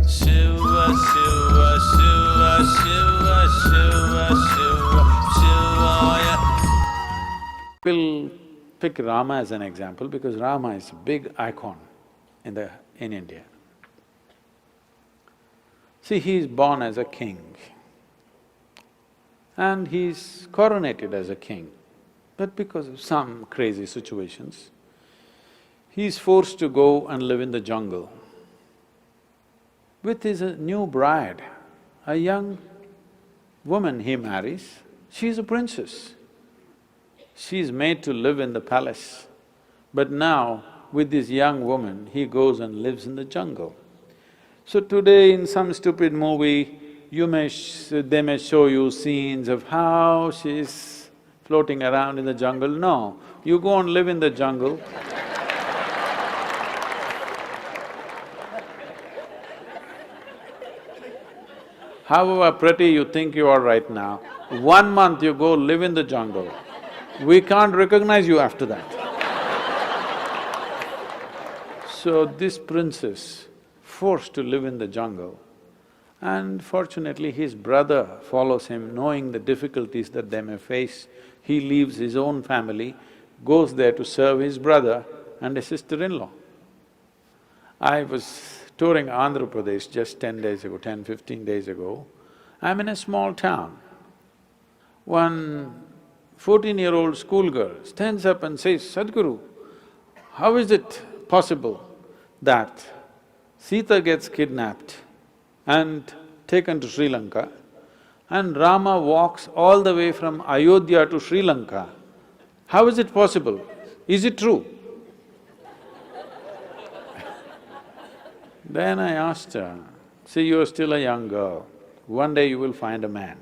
Shiva, Shiva, Shiva, Shiva, Shiva, Shiva, Shivaya. We'll pick Rama as an example because Rama is a big icon in India. See, he is born as a king and he's coronated as a king. But because of some crazy situations, he's forced to go and live in the jungle with his new bride, a young woman he marries. She's a princess. She's made to live in the palace. But now, with this young woman, he goes and lives in the jungle. So today in some stupid movie, they may show you scenes of how she's floating around in the jungle. No, you go and live in the jungle. However pretty you think you are right now, 1 month you go live in the jungle, we can't recognize you after that. So this princess, forced to live in the jungle, and fortunately his brother follows him, knowing the difficulties that they may face. He leaves his own family, goes there to serve his brother and his sister-in-law. I was touring Andhra Pradesh just 10 days ago, 15 days ago. I'm in a small town. One 14-year-old schoolgirl stands up and says, "Sadhguru, how is it possible that Sita gets kidnapped and taken to Sri Lanka and Rama walks all the way from Ayodhya to Sri Lanka? How is it possible? Is it true?" Then I asked her, "See, you're still a young girl, one day you will find a man.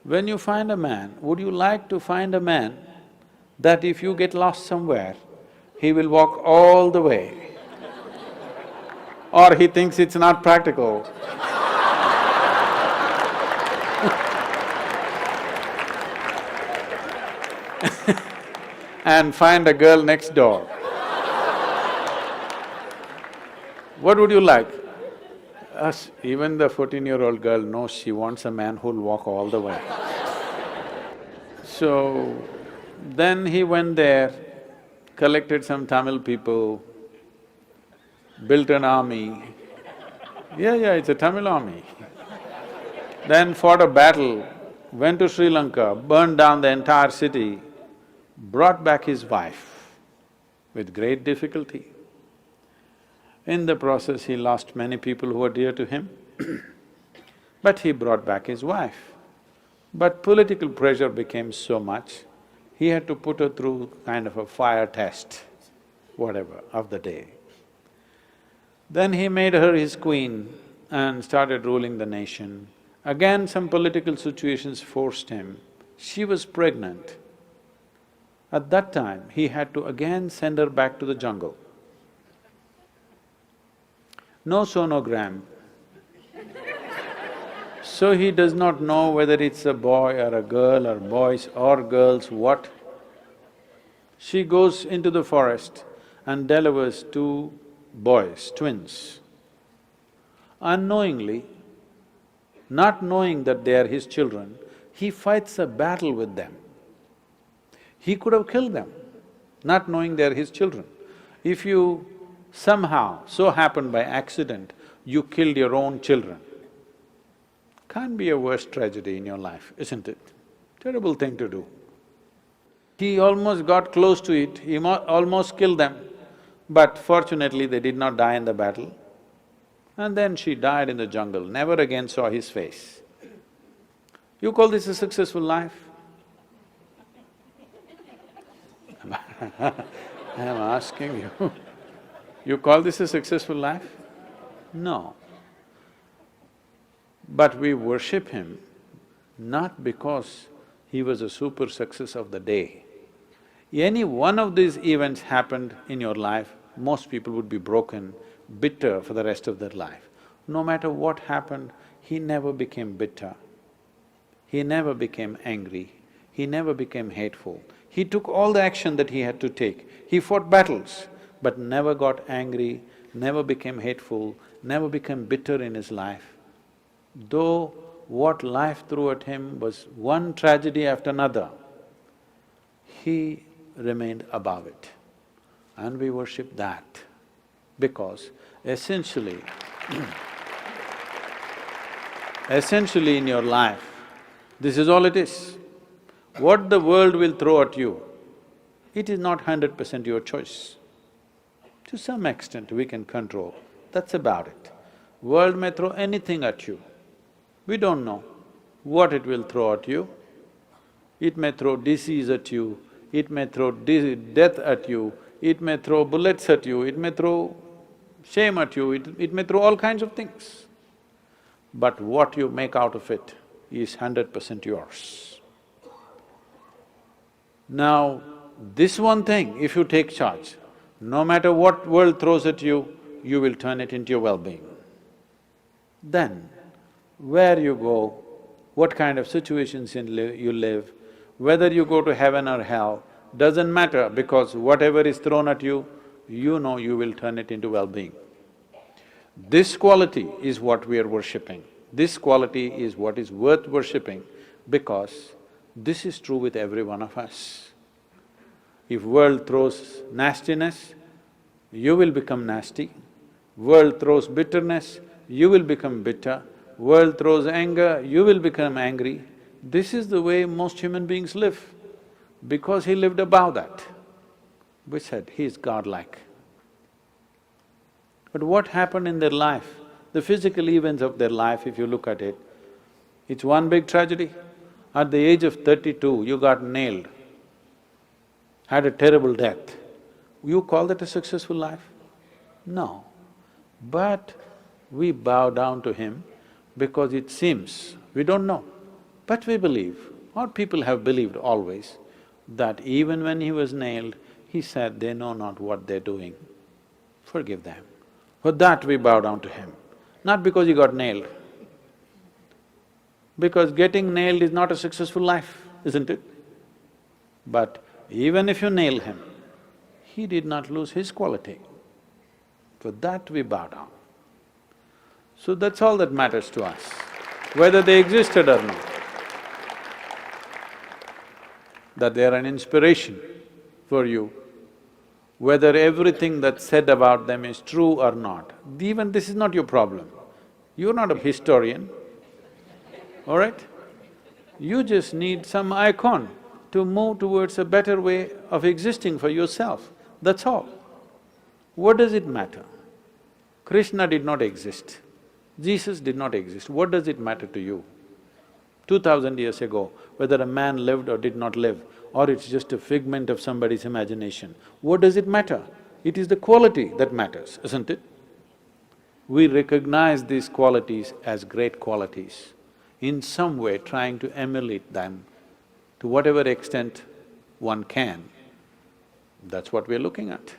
When you find a man, would you like to find a man that if you get lost somewhere, he will walk all the way? Or he thinks it's not practical?" And find a girl next door. What would you like? Even the 14-year-old girl knows she wants a man who'll walk all the way. So, then he went there, collected some Tamil people, built an army. Yeah, it's a Tamil army. Then fought a battle, went to Sri Lanka, burned down the entire city, brought back his wife with great difficulty. In the process, he lost many people who were dear to him, but he brought back his wife. But political pressure became so much, he had to put her through kind of a fire test, whatever, of the day. Then he made her his queen and started ruling the nation. Again, some political situations forced him. She was pregnant. At that time, he had to again send her back to the jungle. No sonogram. So he does not know whether it's a boy or a girl or boys or girls, what. She goes into the forest and delivers 2 boys, twins. Unknowingly, not knowing that they are his children, he fights a battle with them. He could have killed them, not knowing they are his children. If you somehow, so happened by accident, you killed your own children, can't be a worse tragedy in your life, isn't it? Terrible thing to do. He almost got close to it, he almost killed them, but fortunately they did not die in the battle. And then she died in the jungle, never again saw his face. You call this a successful life? I'm asking you, you call this a successful life? No. But we worship him not because he was a super success of the day. Any one of these events happened in your life, most people would be broken, bitter for the rest of their life. No matter what happened, he never became bitter. He never became angry. He never became hateful. He took all the action that he had to take. He fought battles, but never got angry, never became hateful, never became bitter in his life. Though what life threw at him was one tragedy after another, he remained above it. And we worship that because essentially essentially in your life, this is all it is. What the world will throw at you, it is not 100% your choice. To some extent we can control, that's about it. World may throw anything at you, we don't know what it will throw at you. It may throw disease at you, it may throw death at you, it may throw bullets at you, it may throw shame at you, it may throw all kinds of things. But what you make out of it is 100% yours. Now, this one thing, if you take charge, no matter what world throws at you, you will turn it into your well-being. Then, where you go, what kind of situations you live, whether you go to heaven or hell, doesn't matter because whatever is thrown at you, you know you will turn it into well-being. This quality is what we are worshipping. This quality is what is worth worshipping because this is true with every one of us. If world throws nastiness, you will become nasty. World throws bitterness, you will become bitter. World throws anger, you will become angry. This is the way most human beings live. Because he lived above that, we said he is godlike. But what happened in their life, the physical events of their life, if you look at it, it's one big tragedy. At the age of 32, you got nailed, had a terrible death. You call that a successful life? No. But we bow down to him because it seems, we don't know, but we believe, or people have believed always, that even when he was nailed, he said, they know not what they're doing, forgive them. For that we bow down to him, not because he got nailed. Because getting nailed is not a successful life, isn't it? But even if you nail him, he did not lose his quality. For that we bow down. So that's all that matters to us, whether they existed or not. That they are an inspiration for you, whether everything that's said about them is true or not. Even this is not your problem. You're not a historian, all right? You just need some icon to move towards a better way of existing for yourself, that's all. What does it matter? Krishna did not exist, Jesus did not exist, what does it matter to you? 2000 years ago, whether a man lived or did not live, or it's just a figment of somebody's imagination, what does it matter? It is the quality that matters, isn't it? We recognize these qualities as great qualities, in some way trying to emulate them to whatever extent one can. That's what we're looking at.